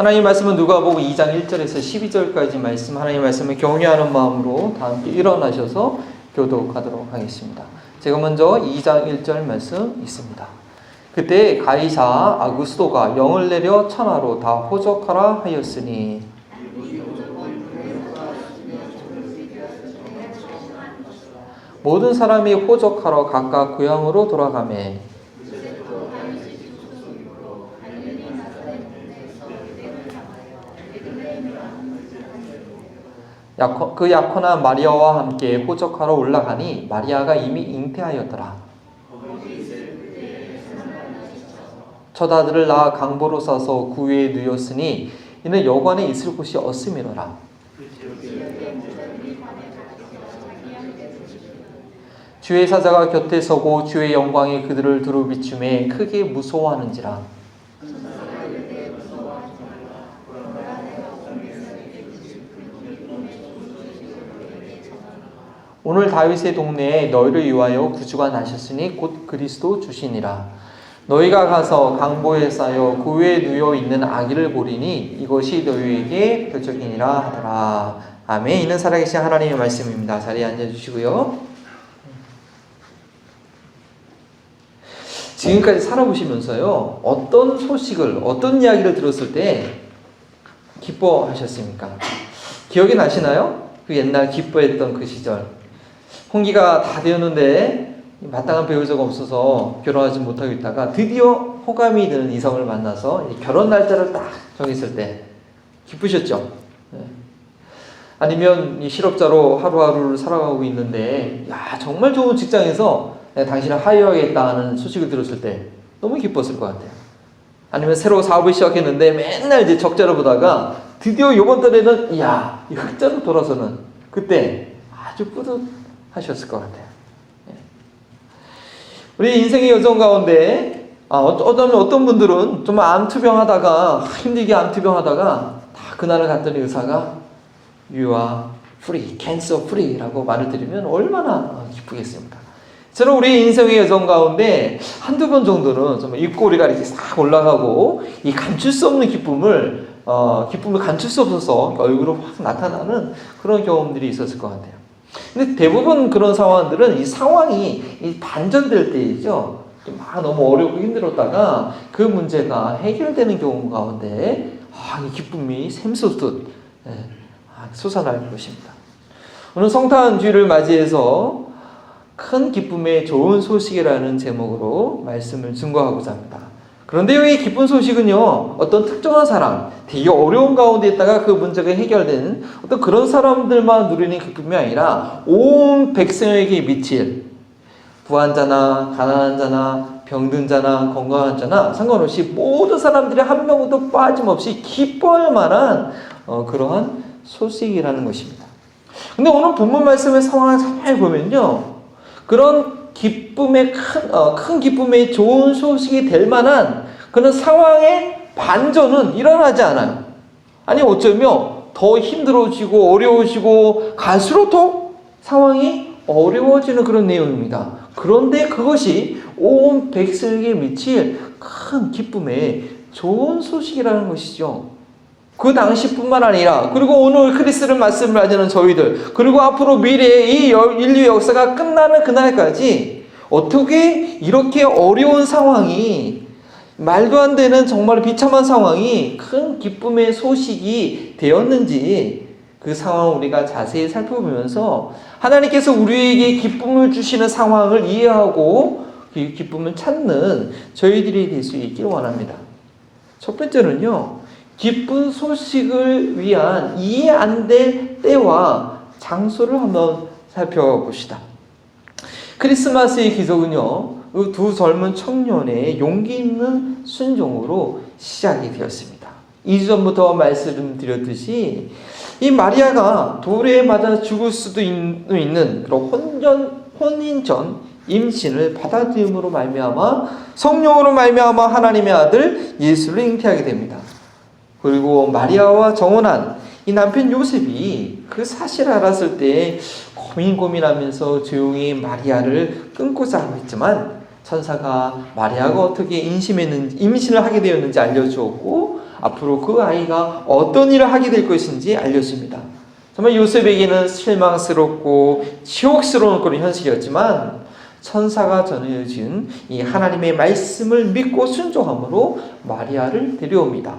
하나님 말씀은 누가복음 2장 1절에서 12절까지 말씀, 하나님 말씀을 경외하는 마음으로 다 함께 일어나셔서 교독하도록 하겠습니다. 제가 먼저 2장 1절 말씀 있습니다. 그때 가이사 아구스도가 영을 내려 천하로 다 호적하라 하였으니 모든 사람이 호적하러 각각 고향으로 돌아가매 그 약혼한 마리아와 함께 호적하러 올라가니 마리아가 이미 잉태하였더라. 첫 아들을 낳아 강보로 싸서 구유에 누였으니 이는 여관에 있을 곳이 없음이로라. 주의 사자가 곁에 서고 주의 영광이 그들을 두루 비추매 크게 무서워하는지라. 오늘 다윗의 동네에 너희를 위하여 구주가 나셨으니 곧 그리스도 주시니라. 너희가 가서 강보에 쌓여 구유에 누워 있는 아기를 보리니 이것이 너희에게 표적이니라 하더라. 아멘. 이는 살아계신 하나님의 말씀입니다. 자리에 앉아주시고요. 지금까지 살아보시면서요, 어떤 소식을, 어떤 이야기를 들었을 때 기뻐하셨습니까? 기억이 나시나요? 그 옛날 기뻐했던 그 시절. 홍기가 다 되었는데 마땅한 배우자가 없어서 결혼하지 못하고 있다가 드디어 호감이 드는 이성을 만나서 결혼 날짜를 딱 정했을 때 기쁘셨죠? 아니면 실업자로 하루하루를 살아가고 있는데 야, 정말 좋은 직장에서 당신을 하유하겠다 하는 소식을 들었을 때 너무 기뻤을 것 같아요. 아니면 새로 사업을 시작했는데 맨날 이제 적자를 보다가 드디어 이번 달에는 이야, 흑자로 돌아서는 그때 아주 뿌듯하셨을 것 같아요. 우리 인생의 여정 가운데 어떤 분들은 좀 암투병하다가 힘들게 암투병하다가 다 그날을 갔더니 의사가 You are free, cancer free라고 말을 드리면 얼마나 기쁘겠습니까? 저는 우리 인생의 여정 가운데 한두 번 정도는 좀 입꼬리가 이렇게 싹 올라가고 이 감출 수 없는 기쁨을 감출 수 없어서 얼굴로 확 나타나는 그런 경험들이 있었을 것 같아요. 근데 대부분 그런 상황들은 이 상황이 반전될 때이죠. 막 너무 어렵고 힘들었다가 그 문제가 해결되는 경우 가운데 이 기쁨이 샘솟듯 솟아날 것입니다. 오늘 성탄 주일을 맞이해서 큰 기쁨의 좋은 소식이라는 제목으로 말씀을 증거하고자 합니다. 그런데 이 기쁜 소식은요, 어떤 특정한 사람, 되게 어려운 가운데 있다가 그 문제가 해결되는 어떤 그런 사람들만 누리는 기쁨이 아니라 온 백성에게 미칠 부한 자나 가난한 자나 병든 자나 건강한 자나 상관없이 모든 사람들이 한 명도 빠짐없이 기뻐할 만한 그러한 소식이라는 것입니다. 근데 오늘 본문 말씀의 상황을 잘 보면요, 그런 기쁨의 큰 기쁨의 좋은 소식이 될 만한 그런 상황의 반전은 일어나지 않아요. 아니 어쩌면 더 힘들어지고 어려워지고 갈수록 더 상황이 어려워지는 그런 내용입니다. 그런데 그것이 온 백성에게 미칠 큰 기쁨의 좋은 소식이라는 것이죠. 그 당시뿐만 아니라 그리고 오늘 크리스를 말씀을 하자는 저희들 그리고 앞으로 미래의 이 인류 역사가 끝나는 그날까지 어떻게 이렇게 어려운 상황이 말도 안 되는 정말 비참한 상황이 큰 기쁨의 소식이 되었는지 그 상황을 우리가 자세히 살펴보면서 하나님께서 우리에게 기쁨을 주시는 상황을 이해하고 그 기쁨을 찾는 저희들이 될 수 있기를 원합니다. 첫 번째는요, 기쁜 소식을 위한 이해 안 될 때와 장소를 한번 살펴봅시다. 크리스마스의 기적은요, 두 젊은 청년의 용기 있는 순종으로 시작이 되었습니다. 2주 전부터 말씀드렸듯이 이 마리아가 돌에 맞아 죽을 수도 있는 그런 혼인 전 임신을 받아들임으로 말미암아 성령으로 말미암아 하나님의 아들 예수를 잉태하게 됩니다. 그리고 마리아와 정혼한 이 남편 요셉이 그 사실을 알았을 때 고민하면서 조용히 마리아를 끊고자 하고 있지만 천사가 마리아가 어떻게 임신을 하게 되었는지 알려주었고 앞으로 그 아이가 어떤 일을 하게 될 것인지 알려줍니다. 정말 요셉에게는 실망스럽고 치욕스러운 그런 현실이었지만 천사가 전해준 이 하나님의 말씀을 믿고 순종함으로 마리아를 데려옵니다.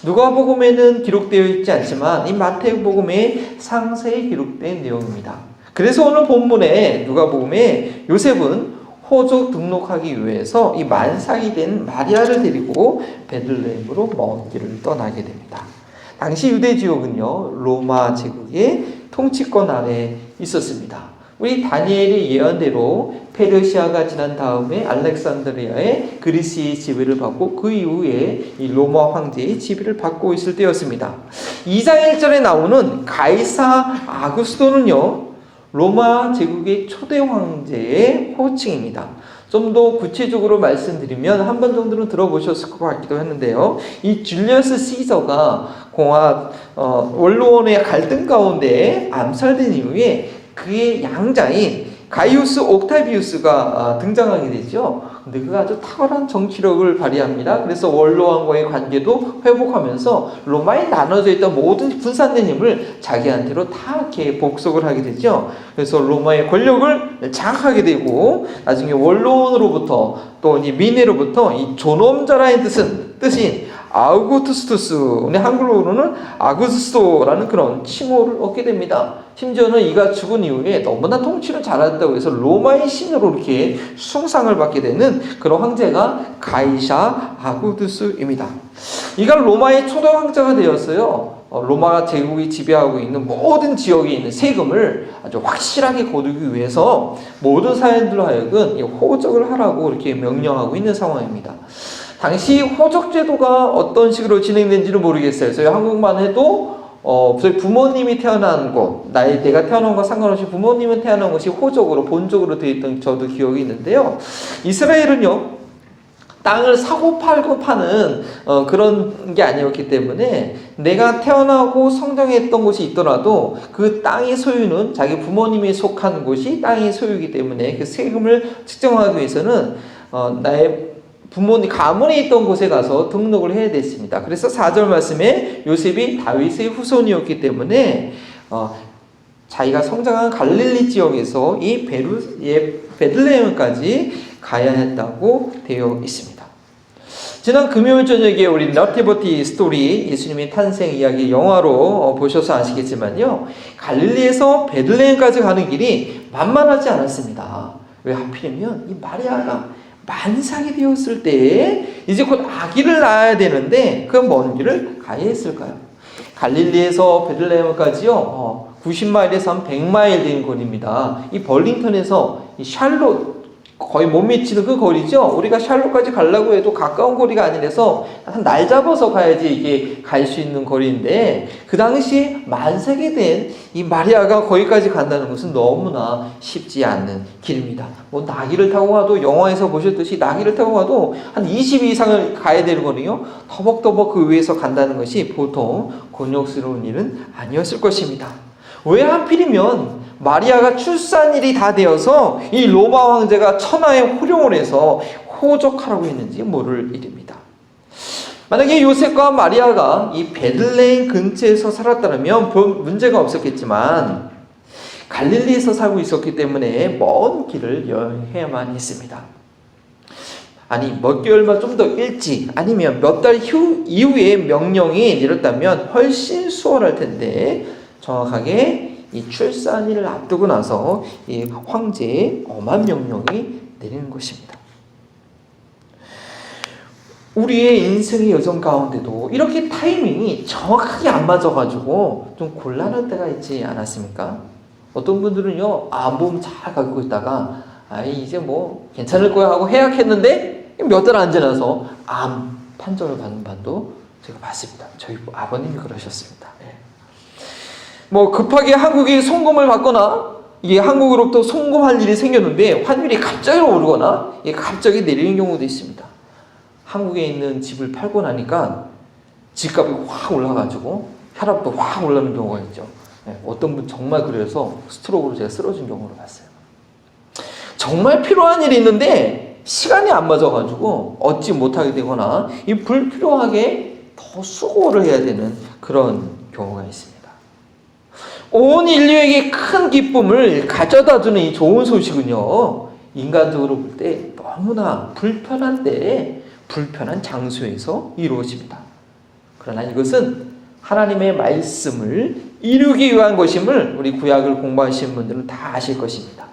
누가복음에는 기록되어 있지 않지만 이 마태복음에 상세히 기록된 내용입니다. 그래서 오늘 본문에 누가복음에 요셉은 호적 등록하기 위해서 이 만삭이 된 마리아를 데리고 베들레헴으로 먼 길을 떠나게 됩니다. 당시 유대 지역은요 로마 제국의 통치권 아래 있었습니다. 우리 다니엘의 예언대로 페르시아가 지난 다음에 알렉산드리아의 그리스의 지배를 받고 그 이후에 이 로마 황제의 지배를 받고 있을 때였습니다. 2장 1절에 나오는 가이사 아구스토는요 로마 제국의 초대 황제의 호칭입니다. 좀 더 구체적으로 말씀드리면 한 번 정도는 들어보셨을 것 같기도 했는데요. 이 줄리어스 시저가 원로원의 갈등 가운데 암살된 이후에 그의 양자인 가이우스 옥타비우스가 등장하게 되죠. 근데 그가 아주 탁월한 정치력을 발휘합니다. 그래서 원로왕과의 관계도 회복하면서 로마에 나눠져 있던 모든 분산된 힘을 자기한테로 다 이렇게 복속을 하게 되죠. 그래서 로마의 권력을 장악하게 되고 나중에 원로원으로부터 또 이 민회로부터 이 존엄자라는 뜻인 아우구스투스, 우리 한글로는 아구스토라는 그런 칭호를 얻게 됩니다. 심지어는 이가 죽은 이후에 너무나 통치를 잘했다고 해서 로마의 신으로 이렇게 숭상을 받게 되는 그런 황제가 가이사 아구스투스입니다. 이가 로마의 초대 황제가 되었어요. 로마 제국이 지배하고 있는 모든 지역에 있는 세금을 아주 확실하게 거두기 위해서 모든 사람들로 하여금 호적을 하라고 이렇게 명령하고 있는 상황입니다. 당시 호적 제도가 어떤 식으로 진행된지는 모르겠어요. 저희 한국만 해도 저희 부모님이 태어난 곳, 내가 태어난 것과 상관없이 부모님은 태어난 것이 호적으로 본적으로 되어 있던 저도 기억이 있는데요. 이스라엘은요 땅을 사고 팔고 파는 그런 게 아니었기 때문에 내가 태어나고 성장했던 곳이 있더라도 그 땅의 소유는 자기 부모님이 속한 곳이 땅의 소유이기 때문에 그 세금을 측정하기 위해서는 나의 부모님 가문에 있던 곳에 가서 등록을 해야 됐습니다. 그래서 4절 말씀에 요셉이 다윗의 후손이었기 때문에 자기가 성장한 갈릴리 지역에서 이 베들레헴까지 가야 했다고 되어 있습니다. 지난 금요일 저녁에 우리 너티버티 스토리 예수님의 탄생 이야기 영화로 보셔서 아시겠지만요. 갈릴리에서 베들레헴까지 가는 길이 만만하지 않았습니다. 왜 하필이면 이 마리아가 만삭이 되었을 때 이제 곧 아기를 낳아야 되는데 그 먼 길을 가야 했을까요? 갈릴리에서 베들레헴까지요 90마일에서 한 100마일 되는 거리입니다. 이 벌링턴에서 이 샬롯 거의 못 미치는 그 거리죠. 우리가 샬롯까지 가려고 해도 가까운 거리가 아니라서 한 날 잡아서 가야지 이게 갈 수 있는 거리인데 그 당시 만삭이 된 이 마리아가 거기까지 간다는 것은 너무나 쉽지 않는 길입니다. 뭐 나귀를 타고 가도 영화에서 보셨듯이 나귀를 타고 가도 한 20 이상을 가야 되는 거는요. 터벅터벅 그 위에서 간다는 것이 보통 곤욕스러운 일은 아니었을 것입니다. 왜 하필이면 마리아가 출산일이 다 되어서 이 로마 황제가 천하에 호령을 해서 호적하라고 했는지 모를 일입니다. 만약에 요셉과 마리아가 이 베들레헴 근처에서 살았다면 문제가 없었겠지만 갈릴리에서 살고 있었기 때문에 먼 길을 여행해야만 했습니다. 아니 몇 개월만 좀 더 일찍 아니면 몇 달 이후에 명령이 내렸다면 훨씬 수월할 텐데 정확하게 이 출산일을 앞두고 나서 이 황제의 엄한 명령이 내리는 것입니다. 우리의 인생의 여정 가운데도 이렇게 타이밍이 정확하게 안 맞아가지고 좀 곤란할 때가 있지 않았습니까? 어떤 분들은요, 몸 잘 가지고 있다가 이제 뭐 괜찮을 거야 하고 해약했는데 몇 달 안 지나서 암 판정을 받는 반도 제가 봤습니다. 저희 아버님이 그러셨습니다. 뭐 급하게 한국에 송금을 받거나 이게 한국으로부터 송금할 일이 생겼는데 환율이 갑자기 오르거나 이게 갑자기 내리는 경우도 있습니다. 한국에 있는 집을 팔고 나니까 집값이 확 올라가지고 혈압도 확 올라가는 경우가 있죠. 어떤 분 정말 그래서 스트로크로 제가 쓰러진 경우를 봤어요. 정말 필요한 일이 있는데 시간이 안 맞아가지고 얻지 못하게 되거나 이 불필요하게 더 수고를 해야 되는 그런 경우가 있습니다. 온 인류에게 큰 기쁨을 가져다 주는 이 좋은 소식은요, 인간적으로 볼 때 너무나 불편한 때에 불편한 장소에서 이루어집니다. 그러나 이것은 하나님의 말씀을 이루기 위한 것임을 우리 구약을 공부하시는 분들은 다 아실 것입니다.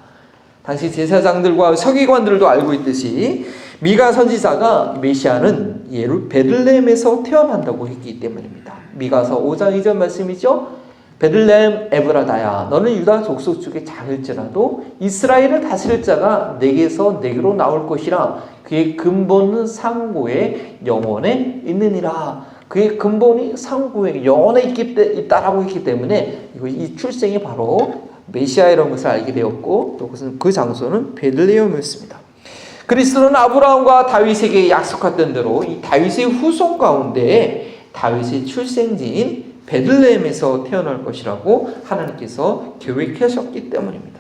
당시 제사장들과 서기관들도 알고 있듯이 미가 선지자가 메시아는 베들레헴에서 태어난다고 했기 때문입니다. 미가서 5장 2절 말씀이죠. 베들레헴 에브라다야, 너는 유다 족속 중에 작을지라도 이스라엘을 다스릴 자가 내게서 내게로 나올 것이라. 그의 근본은 상고에 영원에 있느니라. 그의 근본이 상고에 영원에 있다라고 했기 때문에 이 출생이 바로 메시아이라는 것을 알게 되었고, 또 그 장소는 베들레헴이었습니다. 그리스도는 아브라함과 다윗에게 약속했던 대로 이 다윗의 후손 가운데 다윗의 출생지인 베들레헴에서 태어날 것이라고 하나님께서 계획하셨기 때문입니다.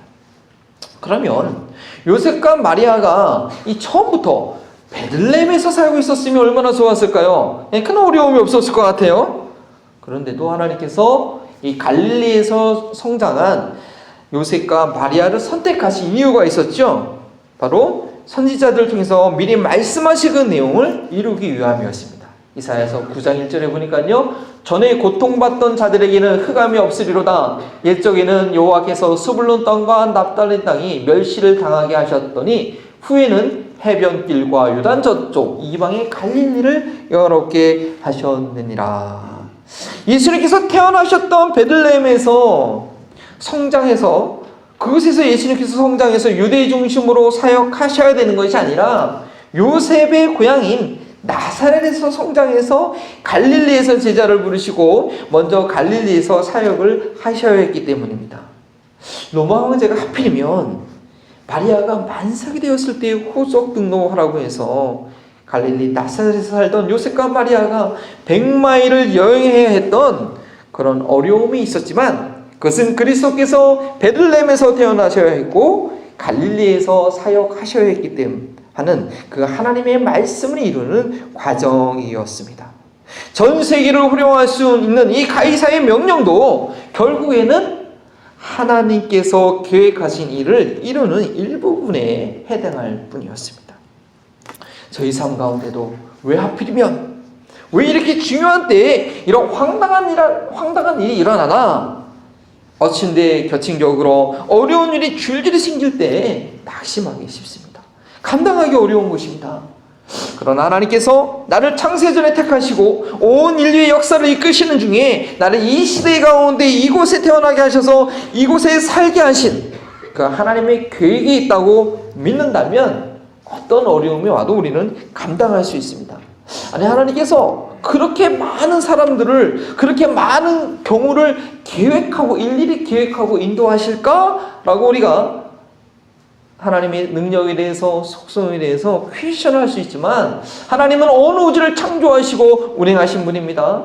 그러면 요셉과 마리아가 이 처음부터 베들레헴에서 살고 있었으면 얼마나 좋았을까요? 큰 어려움이 없었을 것 같아요. 그런데도 하나님께서 이 갈릴리에서 성장한 요셉과 마리아를 선택하신 이유가 있었죠. 바로 선지자들을 통해서 미리 말씀하신 그 내용을 이루기 위함이었습니다. 이사야서 9장 1절에 보니까요, 전에 고통받던 자들에게는 흑암이 없으리로다. 옛적에는 여호와께서 스불론 땅과 납달리 땅이 멸시를 당하게 하셨더니 후에는 해변길과 요단 저쪽 이방의 갈릴리를 영화롭게 하셨느니라. 예수님께서 태어나셨던 베들레헴에서 성장해서, 그곳에서 예수님께서 성장해서 유대 중심으로 사역하셔야 되는 것이 아니라 요셉의 고향인 나사렛에서 성장해서 갈릴리에서 제자를 부르시고 먼저 갈릴리에서 사역을 하셔야 했기 때문입니다. 로마 황제가 하필이면 마리아가 만삭이 되었을 때 호적 등록하라고 해서 갈릴리 나사렛에서 살던 요셉과 마리아가 100마일을 여행해야 했던 그런 어려움이 있었지만, 그것은 그리스도께서 베들레헴에서 태어나셔야 했고 갈릴리에서 사역하셔야 했기 때문에 하는 그 하나님의 말씀을 이루는 과정이었습니다. 전 세계를 호령할 수 있는 이 가이사의 명령도 결국에는 하나님께서 계획하신 일을 이루는 일부분에 해당할 뿐이었습니다. 저희 삶 가운데도 왜 하필이면, 왜 이렇게 중요한 때에 이런 황당한 일이 일어나나? 어친데 격친적으로 어려운 일이 줄줄이 생길 때 낙심하기 쉽습니다. 감당하기 어려운 것입니다. 그러나 하나님께서 나를 창세전에 택하시고 온 인류의 역사를 이끄시는 중에 나를 이 시대 가운데 이곳에 태어나게 하셔서 이곳에 살게 하신 그 하나님의 계획이 있다고 믿는다면 어떤 어려움이 와도 우리는 감당할 수 있습니다. 아니, 하나님께서 그렇게 많은 사람들을, 그렇게 많은 경우를 계획하고 일일이 계획하고 인도하실까라고 우리가 하나님의 능력에 대해서, 속성에 대해서 퀘스천할 수 있지만, 하나님은 어느 우주를 창조하시고 운행하신 분입니다.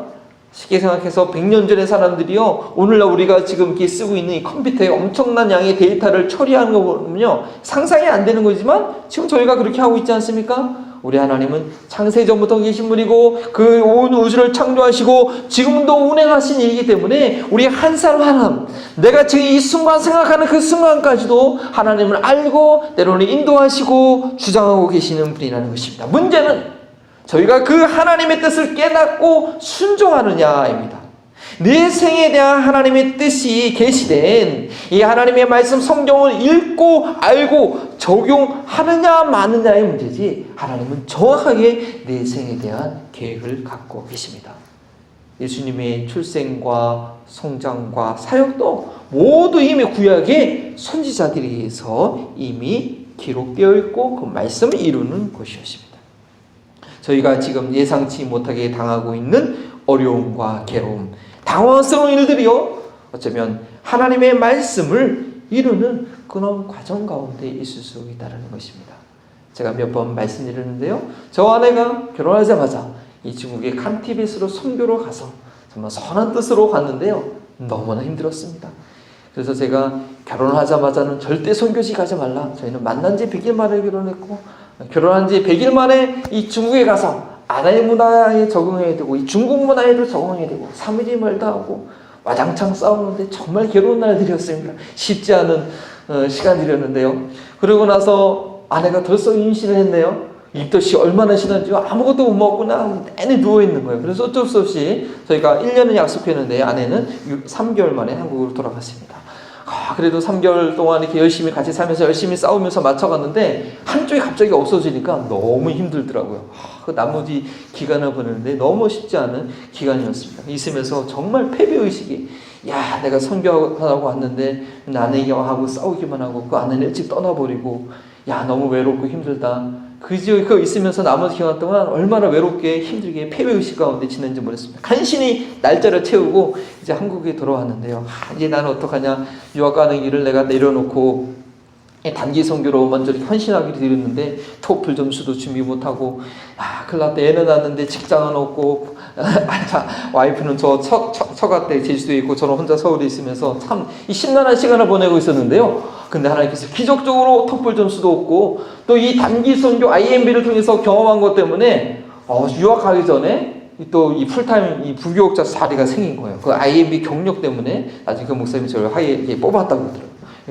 쉽게 생각해서 100년 전의 사람들이요, 오늘날 우리가 지금 이렇게 쓰고 있는 이 컴퓨터에 엄청난 양의 데이터를 처리하는 거 보면요, 상상이 안 되는 거지만 지금 저희가 그렇게 하고 있지 않습니까? 우리 하나님은 창세전부터 계신 분이고 그 온 우주를 창조하시고 지금도 운행하신 일이기 때문에 우리 한 사람 하나, 내가 지금 이 순간 생각하는 그 순간까지도 하나님을 알고 때로는 인도하시고 주장하고 계시는 분이라는 것입니다. 문제는 저희가 그 하나님의 뜻을 깨닫고 순종하느냐입니다. 내 생에 대한 하나님의 뜻이 계시된 이 하나님의 말씀 성경을 읽고 알고 적용하느냐 마느냐의 문제지, 하나님은 정확하게 내 생에 대한 계획을 갖고 계십니다. 예수님의 출생과 성장과 사역도 모두 이미 구약의 선지자들에 의해서 이미 기록되어 있고 그 말씀을 이루는 것이었습니다. 저희가 지금 예상치 못하게 당하고 있는 어려움과 괴로움, 당황스러운 일들이요, 어쩌면 하나님의 말씀을 이루는 그런 과정 가운데 있을 수 있다는 것입니다. 제가 몇 번 말씀드렸는데요, 저 아내가 결혼하자마자 이 중국의 칸티벳으로 선교로 가서 정말 선한 뜻으로 갔는데요, 너무나 힘들었습니다. 그래서 제가 결혼하자마자는 절대 선교지 가지 말라. 저희는 만난 지 100일 만에 결혼했고, 결혼한 지 100일 만에 이 중국에 가서 아내 문화에 적응해야 되고 이 중국 문화에도 적응해야 되고 3일이 멀다 하고 와장창 싸우는데 정말 괴로운 날들이었습니다. 쉽지 않은 시간들이었는데요. 그러고 나서 아내가 벌써 임신을 했네요. 입덧이 얼마나 심한지 아무것도 못 먹고 그냥 내내 누워있는 거예요. 그래서 어쩔 수 없이 저희가 1년을 약속했는데 아내는 3개월 만에 한국으로 돌아갔습니다. 그래도 3개월 동안 이렇게 열심히 같이 살면서 열심히 싸우면서 맞춰갔는데 한쪽이 갑자기 없어지니까 너무 힘들더라고요. 그 나머지 기간을 보내는데 너무 쉽지 않은 기간이었습니다. 있으면서 정말 패배의식이 야 내가 선교하고 왔는데 아내하고 싸우기만 하고 그 아내는 일찍 떠나버리고 야 너무 외롭고 힘들다. 그거 있으면서 남은 기간 동안 얼마나 외롭게 힘들게 패배의식 가운데 지낸지 모르겠습니다. 간신히 날짜를 채우고 이제 한국에 돌아왔는데요. 이제 나는 어떡하냐. 유학 가는 길을 내가 내려놓고 단기 선교로 먼저 이렇게 헌신하기로 드렸는데 토플 점수도 준비 못하고 큰일 났다. 애는 낳았는데 직장은 없고 와이프는 저 처갓댁 제주도에 있고 저는 혼자 서울에 있으면서 참 이 심란한 시간을 보내고 있었는데요. 근데 하나님께서 기적적으로 토플 점수도 없고 또 이 단기 선교 IMB를 통해서 경험한 것 때문에 유학하기 전에 또 이 풀타임 이 부교육자 자리가 생긴 거예요. 그 IMB 경력 때문에 나중에 그 목사님이 저를 하에 뽑았다고 그러더라고요.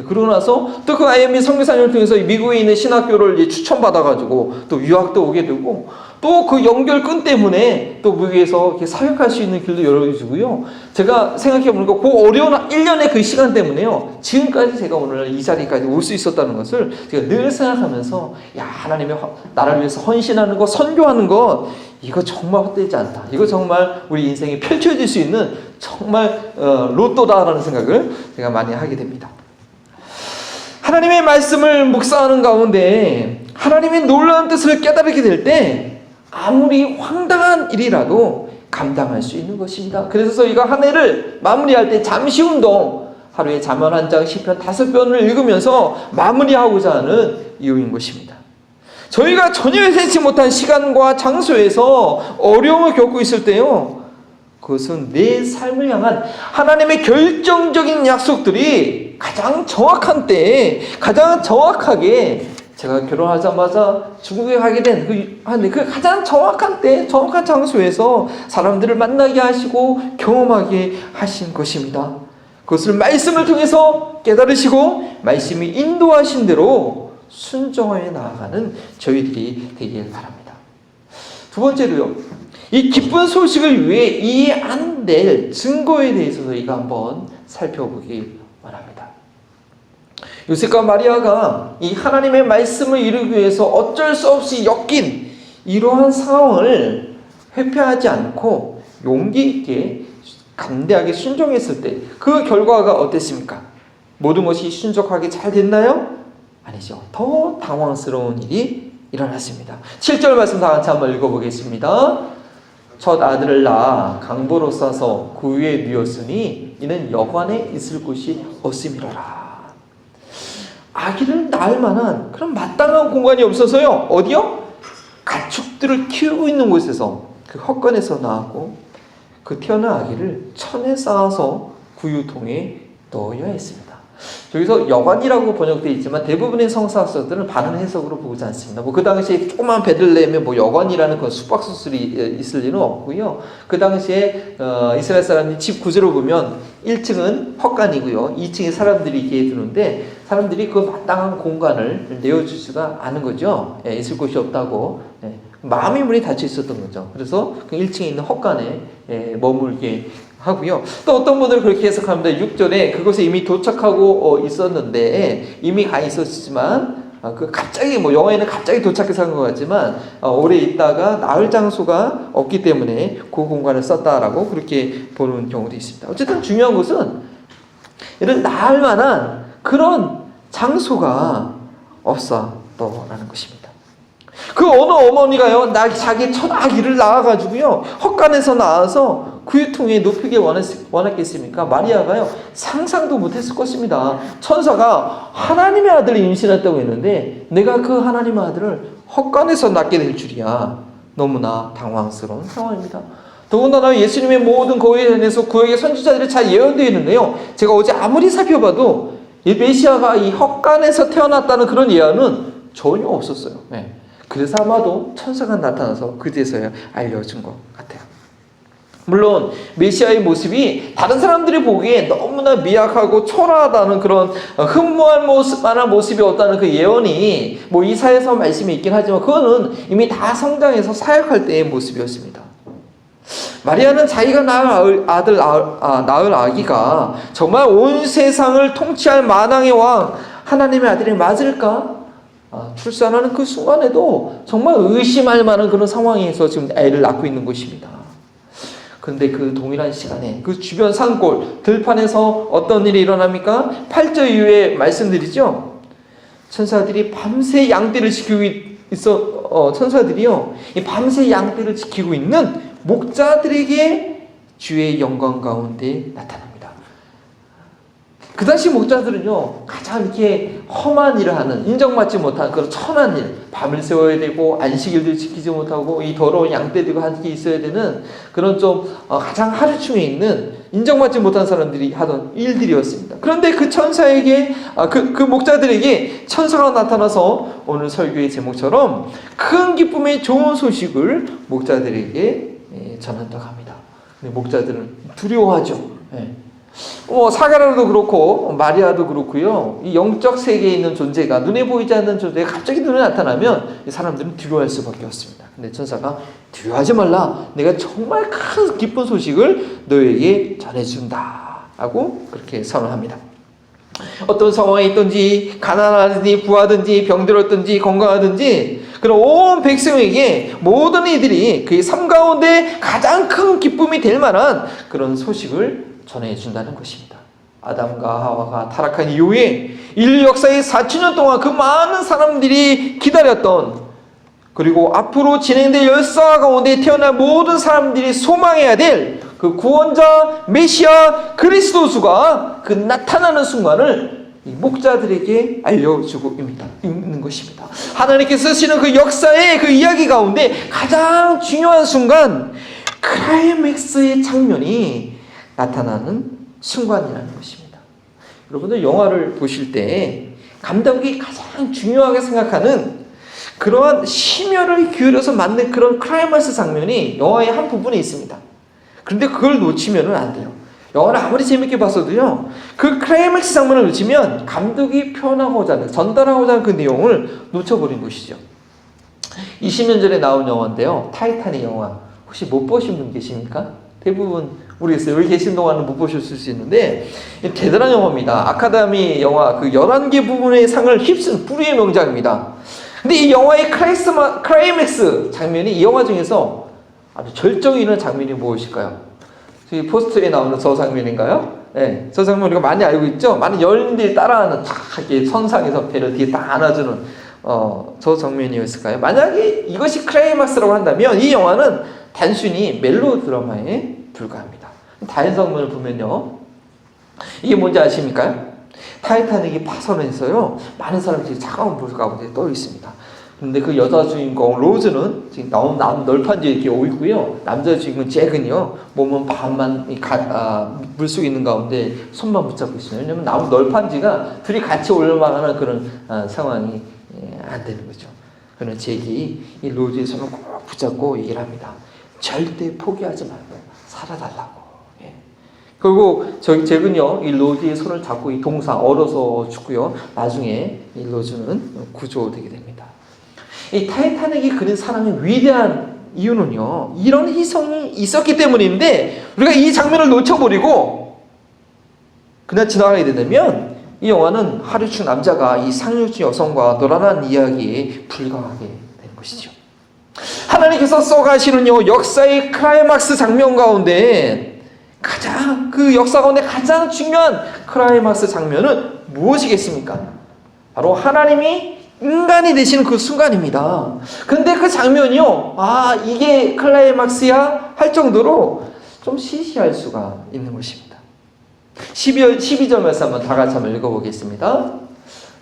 그러고 나서 또 그 IMB 선교사님을 통해서 미국에 있는 신학교를 추천받아가지고 또 유학도 오게 되고 또 그 연결끈 때문에 또 미국에서 이렇게 사역할 수 있는 길도 열어주고요. 제가 생각해보니까 그 어려운 1년의 그 시간 때문에요. 지금까지 제가 오늘 이 자리까지 올 수 있었다는 것을 제가 늘 생각하면서 야 하나님의 나라를 위해서 헌신하는 것, 선교하는 것 이거 정말 헛되지 않다. 이거 정말 우리 인생에 펼쳐질 수 있는 정말 로또다라는 생각을 제가 많이 하게 됩니다. 하나님의 말씀을 묵상하는 가운데 하나님의 놀라운 뜻을 깨달게 될 때 아무리 황당한 일이라도 감당할 수 있는 것입니다. 그래서 저희가 한 해를 마무리할 때 잠시 운동 하루에 잠언 1장 시편 5편을 읽으면서 마무리하고자 하는 이유인 것입니다. 저희가 전혀 예상치 못한 시간과 장소에서 어려움을 겪고 있을 때요. 그것은 내 삶을 향한 하나님의 결정적인 약속들이 가장 정확한 때에 가장 정확하게 제가 결혼하자마자 중국에 가게 된 그 가장 정확한 때 정확한 장소에서 사람들을 만나게 하시고 경험하게 하신 것입니다. 그것을 말씀을 통해서 깨달으시고 말씀이 인도하신 대로 순종하여 나아가는 저희들이 되길 바랍니다. 두 번째로요. 이 기쁜 소식을 위해 이해 안 될 증거에 대해서 저희가 한번 살펴보기 원합니다. 요셉과 마리아가 이 하나님의 말씀을 이루기 위해서 어쩔 수 없이 엮인 이러한 상황을 회피하지 않고 용기 있게 간대하게 순종했을 때 그 결과가 어땠습니까? 모든 것이 순적하게 잘 됐나요? 아니죠. 더 당황스러운 일이 일어났습니다. 7절 말씀 다 같이 한번 읽어보겠습니다. 첫 아들을 낳아 강보로 싸서 그 위에 누웠으니 이는 여관에 있을 곳이 없음이로라. 아기를 낳을 만한 그런 마땅한 공간이 없어서요. 어디요? 가축들을 키우고 있는 곳에서 그 헛간에서 낳았고 그 태어난 아기를 천에 쌓아서 구유통에 넣어야 했습니다. 여기서 여관이라고 번역되어 있지만 대부분의 성서학자들은 바른 해석으로 보지 않습니다. 그 당시에 조그만 베들레헴에 여관이라는 그 숙박시설이 있을 리는 없고요. 그 당시에 이스라엘 사람들이 집 구조를 보면 1층은 헛간이고요. 2층에 사람들이 이렇게 드는데 사람들이 그 마땅한 공간을 내어주지가 않은 거죠. 있을 곳이 없다고. 마음의 문이 닫혀 있었던 거죠. 그래서 그 1층에 있는 헛간에 머물게 하고요. 또 어떤 분들은 그렇게 해석합니다. 6절에 그곳에 이미 도착하고 있었는데 이미 가 있었지만 그 갑자기 영화에는 갑자기 도착해서 한 것 같지만 오래 있다가 나을 장소가 없기 때문에 그 공간을 썼다라고 그렇게 보는 경우도 있습니다. 어쨌든 중요한 것은 이런 나을 만한 그런 장소가 없었다라는 것입니다. 그 어느 어머니가요, 자기 첫 아기를 낳아가지고요, 헛간에서 낳아서 구유통에 눕히길 원했겠습니까? 마리아가요, 상상도 못했을 것입니다. 천사가 하나님의 아들을 임신했다고 했는데, 내가 그 하나님의 아들을 헛간에서 낳게 될 줄이야. 너무나 당황스러운 상황입니다. 더군다나 예수님의 모든 거에 대해서 그에게 선지자들이 잘 예언되어 있는데요, 제가 어제 아무리 살펴봐도 이 메시아가 이 헛간에서 태어났다는 그런 예언은 전혀 없었어요. 그 그래서 아마도 천사가 나타나서 그제서야 알려준 것 같아요. 물론 메시아의 모습이 다른 사람들이 보기에 너무나 미약하고 초라하다는 그런 흠모할 만한 모습이 없다는 그 예언이 뭐 이사야서 말씀이 있긴 하지만 그거는 이미 다 성장해서 사역할 때의 모습이었습니다. 마리아는 자기가 낳을 아기가 정말 온 세상을 통치할 만왕의 왕 하나님의 아들이 맞을까? 출산하는 그 순간에도 정말 의심할 만한 그런 상황에서 지금 애를 낳고 있는 것입니다. 그런데 그 동일한 시간에 그 주변 산골 들판에서 어떤 일이 일어납니까? 8절 이후에 말씀드리죠. 천사들이 밤새 양떼를 지키고 천사들이요, 이 밤새 양떼를 지키고 있는 목자들에게 주의 영광 가운데 나타납니다. 그 당시 목자들은요, 가장 이렇게 험한 일을 하는, 인정받지 못한 그런 천한 일, 밤을 새워야 되고 안식일도 지키지 못하고 이 더러운 양떼들과 함께 있어야 되는 그런 좀 가장 하루층에 있는 인정받지 못한 사람들이 하던 일들이었습니다. 그런데 그 천사에게 그 목자들에게 천사가 나타나서 오늘 설교의 제목처럼 큰 기쁨의 좋은 소식을 목자들에게 전한다고 합니다. 근데 목자들은 두려워하죠. 사가랴도 그렇고 마리아도 그렇고요. 이 영적 세계에 있는 존재가, 눈에 보이지 않는 존재가 갑자기 눈에 나타나면 이 사람들은 두려워할 수밖에 없습니다. 근데 천사가 두려워하지 말라. 내가 정말 큰 기쁜 소식을 너에게 전해준다 하고 그렇게 선언합니다. 어떤 상황에 있든지 가난하든지 부하든지 병들었든지 건강하든지 그런 온 백성에게 모든 이들이 그의 삶 가운데 가장 큰 기쁨이 될 만한 그런 소식을 전해준다는 것입니다. 아담과 하와가 타락한 이후에 인류 역사의 4천년 동안 그 많은 사람들이 기다렸던, 그리고 앞으로 진행될 역사 가운데 태어날 모든 사람들이 소망해야 될 그 구원자 메시아 그리스도수가 그 나타나는 순간을 이 목자들에게 알려주고 있는 것입니다. 하나님께서 쓰시는 그 역사의 그 이야기 가운데 가장 중요한 순간, 클라이맥스의 장면이 나타나는 순간이라는 것입니다. 여러분들 영화를 보실 때 감독이 가장 중요하게 생각하는 그러한 심혈을 기울여서 만든 그런 클라이맥스 장면이 영화의 한 부분에 있습니다. 그런데 그걸 놓치면 안 돼요. 영화를 아무리 재밌게 봤어도요, 그 클라이맥스 장면을 놓치면 감독이 표현하고자 하는, 전달하고자 하는 그 내용을 놓쳐버린 것이죠. 20년 전에 나온 영화인데요, 타이타닉 영화. 혹시 못 보신 분 계십니까? 대부분 모르겠어요. 여기 계신 동안은 못 보셨을 수 있는데 대단한 영화입니다. 아카데미 영화 그 11개 부분의 상을 휩쓴 불후의 명작입니다. 근데 이 영화의 클라이맥스 장면이 이 영화 중에서 아주 절정이 있는 장면이 무엇일까요? 저기 포스터에 나오는 저 장면인가요? 네, 저 장면 우리가 많이 알고 있죠? 많은 연인들이 따라하는 탁 이렇게 선상에서 배를 뒤에 딱 안아주는 저 장면이었을까요? 만약에 이것이 클라이맥스라고 한다면 이 영화는 단순히 멜로 드라마에 불과합니다. 다른 장면을 보면요, 이게 뭔지 아십니까? 타이타닉이 파손해서요, 많은 사람들이 차가운 물 가운데 떠 있습니다. 근데 그 여자 주인공 로즈는 지금 나온 널판지에 이렇게 오고 있고요, 남자 주인공 잭은요, 몸은 반만 물속에 있는 가운데 손만 붙잡고 있어요. 왜냐면 나온 널판지가 둘이 같이 올라가는 그런 상황이 안 되는 거죠. 그러나 잭이 이 로즈의 손을 꼭 붙잡고 얘기를 합니다. 절대 포기하지 말고 살아달라고. 그리고 잭은요, 이 로즈의 손을 잡고 이 동사 얼어서 죽고요, 나중에 이 로즈는 구조되게 됩니다. 이 타이타닉이 그린 사랑의 위대한 이유는요, 이런 희생이 있었기 때문인데 우리가 이 장면을 놓쳐버리고 그냥 지나가게 되면 이 영화는 하루중 남자가 이 상류층 여성과 놀아난 이야기에 불과하게 되는 것이죠. 하나님께서 써가시는요, 역사의 클라이막스 장면 가운데 가장, 그 역사 가운데 가장 중요한 클라이막스 장면은 무엇이겠습니까? 바로 하나님이 인간이 되시는 그 순간입니다. 근데 그 장면이요, 이게 클라이막스야 할 정도로 좀 시시할 수가 있는 것입니다. 12절 말씀 한번 다 같이 한번 읽어보겠습니다.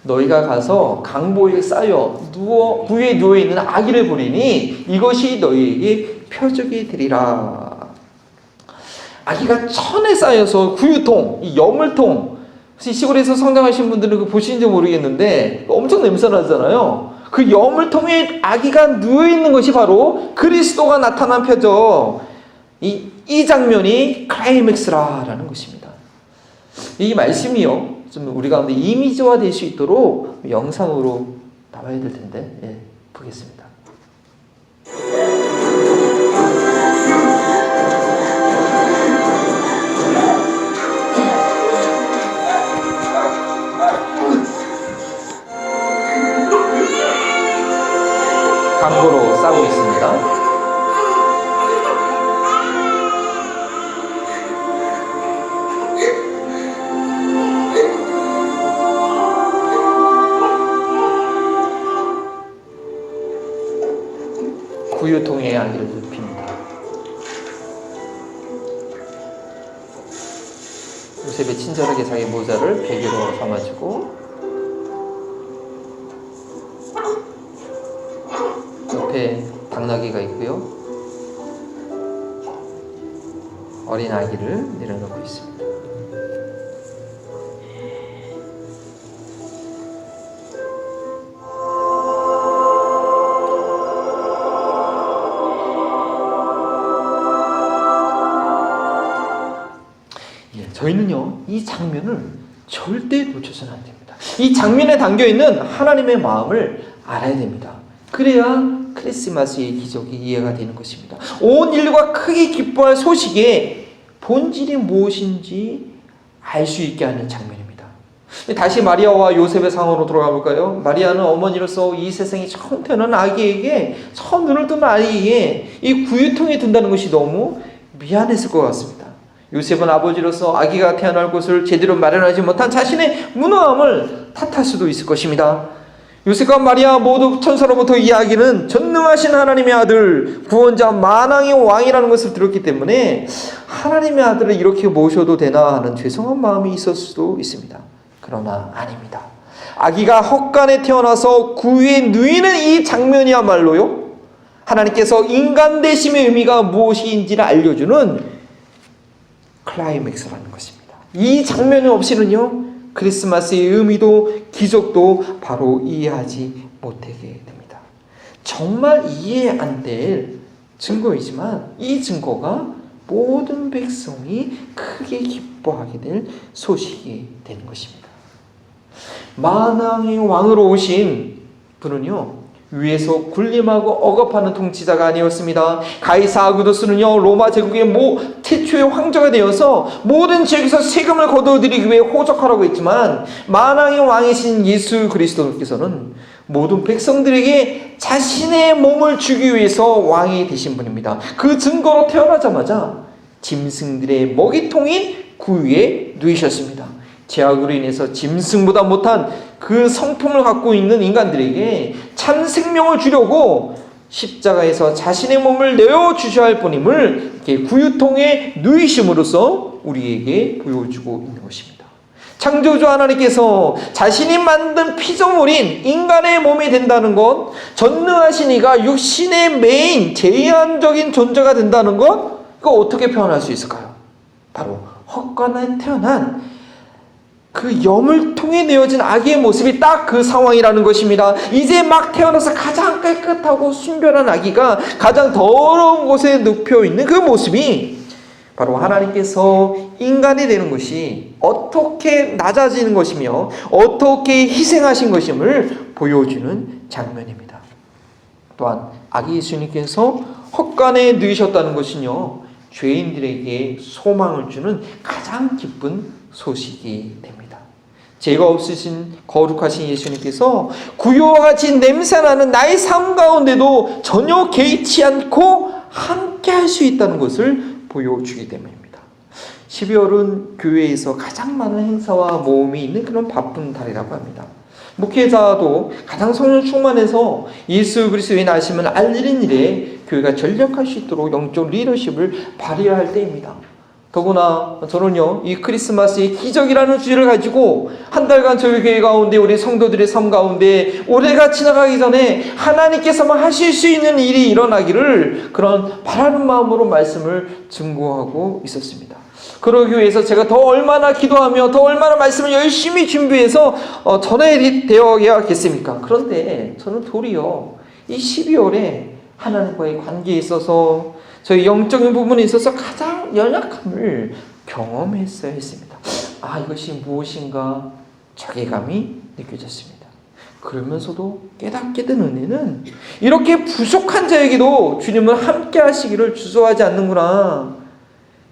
너희가 가서 강보에 쌓여 부에 누워있는 아기를 보리니 이것이 너희에게 표적이 되리라. 아기가 천에 쌓여서 구유통, 이 여물통, 혹시 시골에서 성장하신 분들은 그거 보시는지 모르겠는데 엄청 냄새 나잖아요. 그 염을 통해 아기가 누워있는 것이 바로 그리스도가 나타난 표죠. 이 장면이 클라이맥스라는 것입니다. 이 말씀이요, 좀 우리 가운데 이미지화 될 수 있도록 영상으로 나와야 될 텐데, 보겠습니다. 광고로 싸고 있습니다. 구유통에 아기를 눕힙니다. 요셉이 친절하게 자기 모자를 베개로 삼아주고 옆에 당나귀가 있고요. 어린 아기를 내려놓고 있습니다. 저희는요, 이 장면을 절대 놓쳐서는 안 됩니다. 이 장면에 담겨있는 하나님의 마음을 알아야 됩니다. 그래야 크리스마스의 기적이 이해가 되는 것입니다. 온 인류가 크게 기뻐할 소식의 본질이 무엇인지 알 수 있게 하는 장면입니다. 다시 마리아와 요셉의 상황으로 돌아가 볼까요? 마리아는 어머니로서 이 세상에 처음 태어난 아기에게, 처음 눈을 뜬 아이에게 이 구유통에 든다는 것이 너무 미안했을 것 같습니다. 요셉은 아버지로서 아기가 태어날 곳을 제대로 마련하지 못한 자신의 무능함을 탓할 수도 있을 것입니다. 요셉과 마리아 모두 천사로부터 이 아기는 전능하신 하나님의 아들, 구원자, 만왕의 왕이라는 것을 들었기 때문에 하나님의 아들을 이렇게 모셔도 되나 하는 죄송한 마음이 있었을 수도 있습니다. 그러나 아닙니다. 아기가 헛간에 태어나서 구유에 누이는 이 장면이야말로요, 하나님께서 인간 되심의 의미가 무엇인지를 알려주는 클라이맥스라는 것입니다. 이 장면 없이는요, 크리스마스의 의미도 기적도 바로 이해하지 못하게 됩니다. 정말 이해 안 될 증거이지만 이 증거가 모든 백성이 크게 기뻐하게 될 소식이 되는 것입니다. 만왕의 왕으로 오신 분은요, 위에서 군림하고 억압하는 통치자가 아니었습니다. 가이사 아구도스는요, 로마 제국의 최초의 황제가 되어서 모든 지역에서 세금을 거둬들이기 위해 호적하라고 했지만, 만왕의 왕이신 예수 그리스도께서는 모든 백성들에게 자신의 몸을 주기 위해서 왕이 되신 분입니다. 그 증거로 태어나자마자 짐승들의 먹이통인 구유에 누이셨습니다. 죄악으로 인해서 짐승보다 못한 그 성품을 갖고 있는 인간들에게 참 생명을 주려고 십자가에서 자신의 몸을 내어주셔야 할 분임을 이렇게 구유통에 누이심으로써 우리에게 보여주고 있는 것입니다. 창조주 하나님께서 자신이 만든 피조물인 인간의 몸이 된다는 것, 전능하신 이가 육신의 메인 제한적인 존재가 된다는 것, 그거 어떻게 표현할 수 있을까요? 바로 헛간에 태어난 그 염을 통해 내어진 아기의 모습이 딱 그 상황이라는 것입니다. 이제 막 태어나서 가장 깨끗하고 순결한 아기가 가장 더러운 곳에 눕혀있는 그 모습이 바로 하나님께서 인간이 되는 것이 어떻게 낮아지는 것이며 어떻게 희생하신 것임을 보여주는 장면입니다. 또한 아기 예수님께서 헛간에 누이셨다는 것은요, 죄인들에게 소망을 주는 가장 기쁜 소식이 됩니다. 죄가 없으신 거룩하신 예수님께서 구유와 같이 냄새나는 나의 삶 가운데도 전혀 개의치 않고 함께 할 수 있다는 것을 보여주기 때문입니다. 12월은 교회에서 가장 많은 행사와 모험이 있는 그런 바쁜 달이라고 합니다. 목회자도 가장 성령 충만해서 예수 그리스도의 나심을 알리는 일에 교회가 전력할 수 있도록 영적 리더십을 발휘할 때입니다. 더구나 저는요, 이 크리스마스의 기적이라는 주제를 가지고 한 달간 저희 교회 가운데 우리 성도들의 삶 가운데 올해가 지나가기 전에 하나님께서만 하실 수 있는 일이 일어나기를 그런 바라는 마음으로 말씀을 증거하고 있었습니다. 그러기 위해서 제가 더 얼마나 기도하며 더 얼마나 말씀을 열심히 준비해서 전해되어야겠습니까? 그런데 저는 도리어 이 12월에 하나님과의 관계에 있어서 저희 영적인 부분에 있어서 가장 연약함을 경험했어야 했습니다. 이것이 무엇인가 자괴감이 느껴졌습니다. 그러면서도 깨닫게 된 은혜는 이렇게 부족한 자에게도 주님은 함께 하시기를 주저하지 않는구나.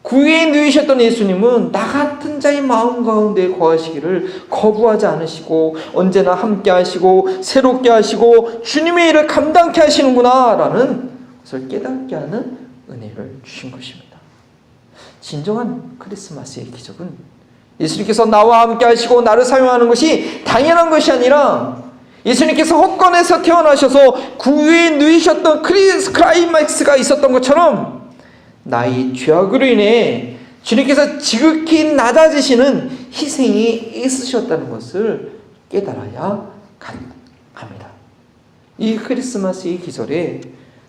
구유에 누이셨던 예수님은 나 같은 자의 마음 가운데 거하시기를 거부하지 않으시고 언제나 함께 하시고 새롭게 하시고 주님의 일을 감당케 하시는구나 라는 것을 깨닫게 하는 은혜를 주신 것입니다. 진정한 크리스마스의 기적은 예수님께서 나와 함께 하시고 나를 사용하는 것이 당연한 것이 아니라 예수님께서 헛간에서 태어나셔서 구유에 누이셨던 클라이맥스가 있었던 것처럼 나의 죄악으로 인해 주님께서 지극히 낮아지시는 희생이 있으셨다는 것을 깨달아야 합니다. 이 크리스마스의 기절에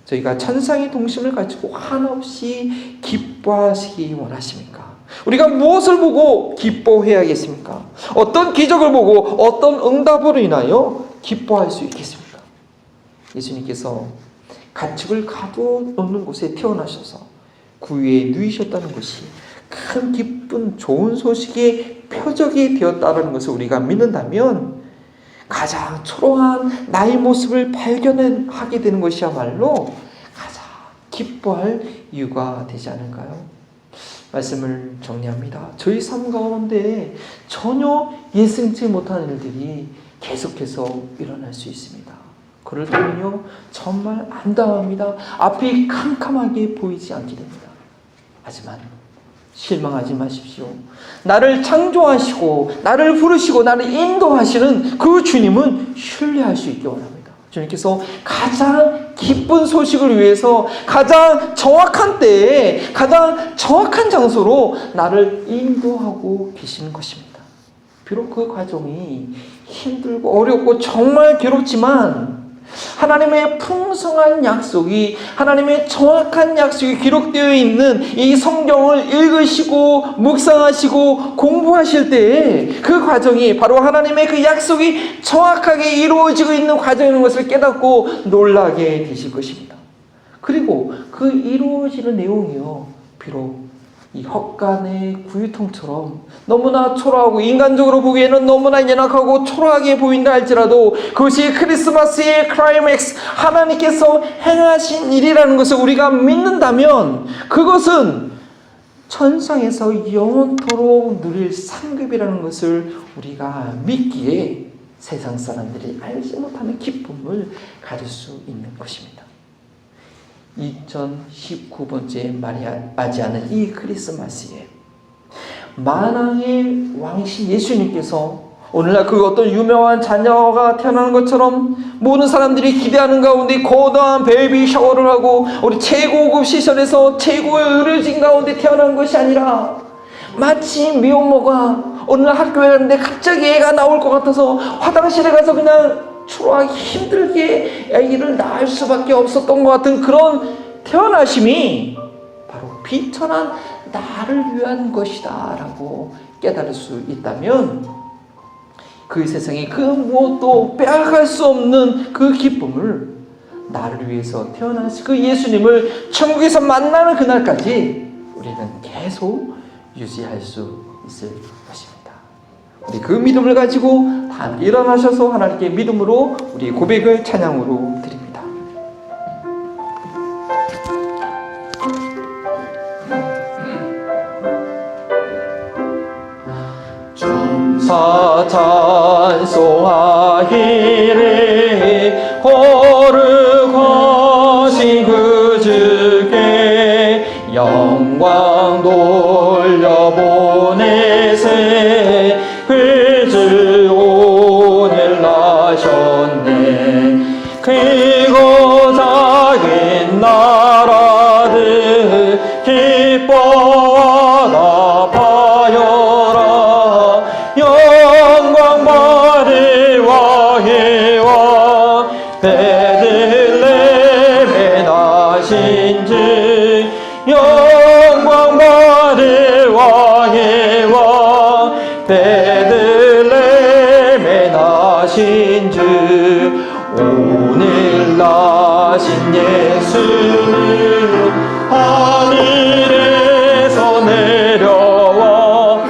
저희가 천상의 동심을 가지고 한없이 기뻐하시기 원하십니까? 우리가 무엇을 보고 기뻐해야겠습니까? 어떤 기적을 보고 어떤 응답으로 인하여 기뻐할 수 있겠습니까? 예수님께서 가축을 가둬놓는 곳에 태어나셔서 구유에 누이셨다는 것이 큰 기쁜 좋은 소식의 표적이 되었다는 것을 우리가 믿는다면 가장 초라한 나의 모습을 발견하게 되는 것이야말로 가장 기뻐할 이유가 되지 않을까요? 말씀을 정리합니다. 저희 삶 가운데 전혀 예상치 못한 일들이 계속해서 일어날 수 있습니다. 그럴 때는요 정말 안타깝습니다. 앞이 캄캄하게 보이지 않게 됩니다. 하지만 실망하지 마십시오. 나를 창조하시고 나를 부르시고 나를 인도하시는 그 주님은 신뢰할 수 있기 원합니다. 주님께서 가장 기쁜 소식을 위해서 가장 정확한 때에 가장 정확한 장소로 나를 인도하고 계시는 것입니다. 비록 그 과정이 힘들고 어렵고 정말 괴롭지만 하나님의 풍성한 약속이 하나님의 정확한 약속이 기록되어 있는 이 성경을 읽으시고 묵상하시고 공부하실 때에 그 과정이 바로 하나님의 그 약속이 정확하게 이루어지고 있는 과정인 것을 깨닫고 놀라게 되실 것입니다. 그리고 그 이루어지는 내용이요 비록 이 헛간의 구유통처럼 너무나 초라하고 인간적으로 보기에는 너무나 연약하고 초라하게 보인다 할지라도 그것이 크리스마스의 클라이맥스 하나님께서 행하신 일이라는 것을 우리가 믿는다면 그것은 천상에서 영원토록 누릴 상급이라는 것을 우리가 믿기에 세상 사람들이 알지 못하는 기쁨을 가질 수 있는 것입니다. 2019번째 맞이하는 이 크리스마스에 만왕의 왕이신 예수님께서 오늘날 그 어떤 유명한 자녀가 태어나는 것처럼 모든 사람들이 기대하는 가운데 거대한 베이비 샤워를 하고 우리 최고급 시설에서 최고의 의료진 가운데 태어난 것이 아니라 마치 미혼모가 오늘날 학교에 갔는데 갑자기 애가 나올 것 같아서 화장실에 가서 그냥 초라하게 힘들게 아기를 낳을 수밖에 없었던 것 같은 그런 태어나심이 바로 비천한 나를 위한 것이다 라고 깨달을 수 있다면 그 세상에 그 무엇도 빼앗을 수 없는 그 기쁨을 나를 위해서 태어나신 그 예수님을 천국에서 만나는 그날까지 우리는 계속 유지할 수 있을 것입니다. 우리 그 믿음을 가지고 다 함께 일어나셔서 하나님께 믿음으로 우리 고백을 찬양으로 드립니다. 천사 찬송하기를 거룩하신 그 주께 영광 돌려보내세 그 주 오늘 나셨네 크고 작은 나라들 기뻐하다 파여라 영광 받을 왕의 왕 베들레헴에 나신 주 오늘 나신 예수는 하늘에서 내려와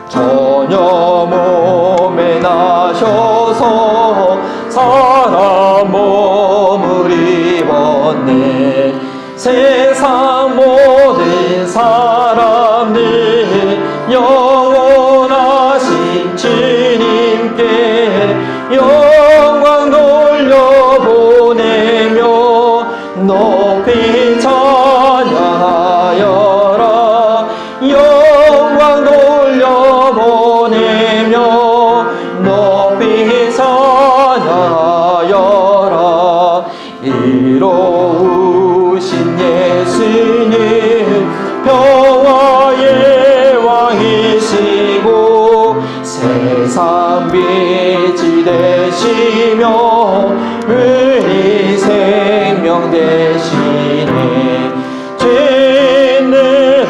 전혀 몸에 나셔서 사람 몸을 입었네. 세상 모든 사람들 영원하신 주님께 영광 돌려보내며 높이 찬양하여라. 영광 돌려보내며 높이 찬양하여라. 이로우신 예수는 평화의 왕이시고 세상 빛이 되시며 은희 생명 되시네. 죄인들을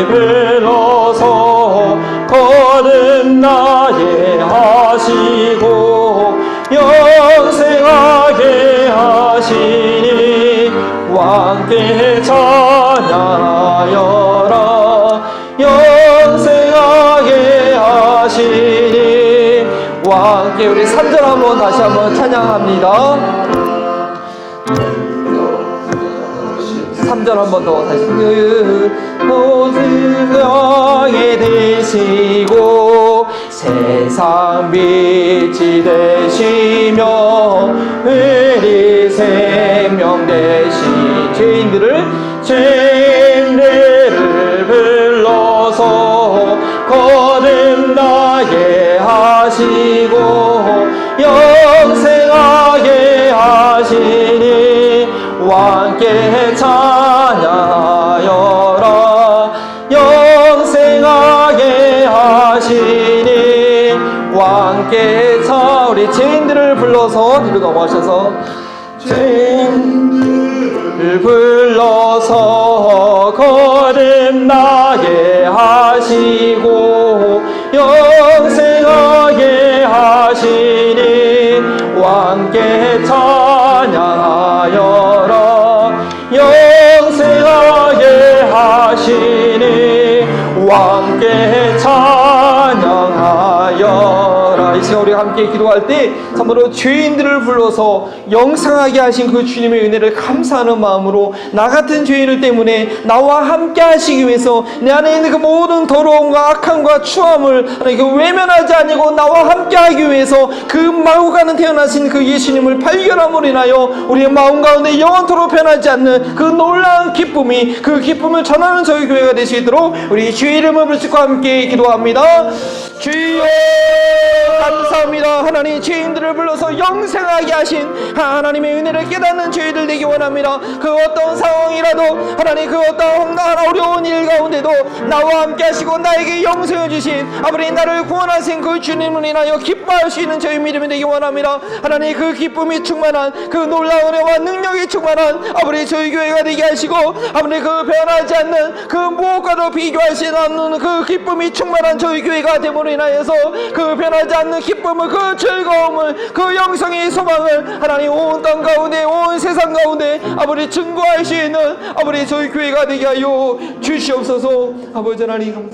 불러서 거듭나게 하시고 영생하게 하시니 왕께 찬양하여라. 영생하게 하시니 왕께. 우리 3절 한번 다시 한번 찬양합니다. 3절 한번 더 다시. 모든 영에 되시고 세상 빛이 되시며 은리 생명 되신 죄인들을 불러서 거듭나게 하시고 영생하게 하시니 왕께 찬양하여라. 영생하게 하시니 왕께 우리 죄인들을 불러서 뒤로 넘어가셔서 죄인들을 불러서 거듭나게 하시고 영생하게 하시니 왕께 찬양하여라. 영생하게 하시니 왕께 찬양하여라. 이 시간 우리가 함께 기도할 때 참으로 죄인들을 불러서 영생하게 하신 그 주님의 은혜를 감사하는 마음으로 나 같은 죄인을 때문에 나와 함께 하시기 위해서 내 안에 있는 그 모든 더러움과 악함과 추함을 외면하지 아니고 나와 함께 하기 위해서 그 마구간은 태어나신 그 예수님을 발견함으로 인하여 우리의 마음 가운데 영원토록 변하지 않는 그 놀라운 기쁨이, 그 기쁨을 전하는 저희 교회가 되시도록 우리 주의 이름을 부르시고 함께 기도합니다. 주여 감사합니다. 하나님, 죄인들을 불러서 영생하게 하신 하나님의 은혜를 깨닫는 저희들 되기 원합니다. 그 어떤 상황이라도 하나님, 그 어떤 황당한 어려운 일 가운데도 나와 함께 하시고 나에게 영생을 주신 아버지, 나를 구원하신 그 주님을 인하여 기뻐할 수 있는 저희 믿음이 되기 원합니다. 하나님, 그 기쁨이 충만한, 그 놀라운 은혜와 능력이 충만한 아버지 저희 교회가 되게 하시고 아버지, 그 변하지 않는 그 무엇과도 비교할 수 없는 그 기쁨이 충만한 저희 교회가 됨으로 인하여서 그 변하지 않는 기쁨을, 그 즐거움을, 그 영생의 소망을 하나님 온 땅 가운데, 온 세상 가운데 아버지 증거할 수 있는 아버지 저희 교회가 되게 하여 주시옵소서. 아버지 하나님,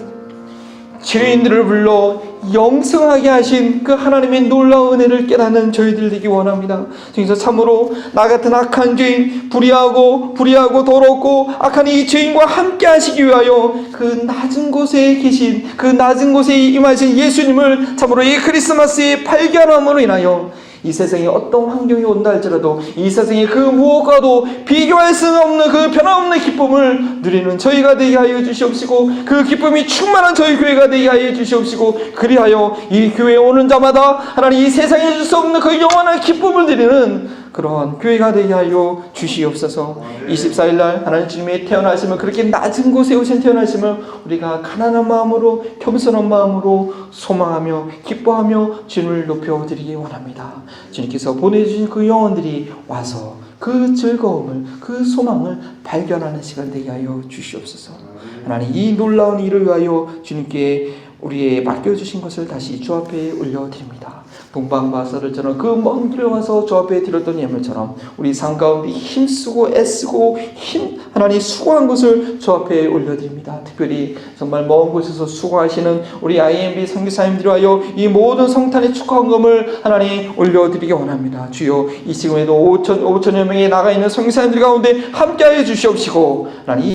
죄인들을 불러 영생하게 하신 그 하나님의 놀라운 은혜를 깨닫는 저희들 되기 원합니다. 그래서 참으로 나 같은 악한 죄인, 불의하고 더럽고 악한 이 죄인과 함께 하시기 위하여 그 낮은 곳에 계신, 그 낮은 곳에 임하신 예수님을 참으로 이 크리스마스에 발견함으로 인하여 이 세상에 어떤 환경이 온다 할지라도 이 세상에 그 무엇과도 비교할 수 없는 그 변함없는 기쁨을 누리는 저희가 되게 하여 주시옵시고, 그 기쁨이 충만한 저희 교회가 되게 하여 주시옵시고, 그리하여 이 교회에 오는 자마다 하나님 이 세상에 줄 수 없는 그 영원한 기쁨을 누리는 그러한 교회가 되게 하여 주시옵소서. 24일 날 하나님 주님의 태어나심을, 그렇게 낮은 곳에 오신 태어나심을 우리가 가난한 마음으로, 겸손한 마음으로 소망하며 기뻐하며 주님을 높여드리기 원합니다. 주님께서 보내주신 그 영혼들이 와서 그 즐거움을, 그 소망을 발견하는 시간 되게 하여 주시옵소서. 하나님, 이 놀라운 일을 위하여 주님께 우리에게 맡겨주신 것을 다시 주 앞에 올려드립니다. 동방바사를처럼 그 먼 길에 와서 주 앞에 드렸던 예물처럼 우리 삶 가운데 힘쓰고 애쓰고 하나님 수고한 것을 주 앞에 올려드립니다. 특별히 정말 먼 곳에서 수고하시는 우리 IMB 선교사님들을 하여 이 모든 성탄의 축하 헌금을 하나님 올려드리기 원합니다. 주여 이 시간에도 5천여 명이 나가 있는 선교사님들 가운데 함께하여 주시옵시고 하나님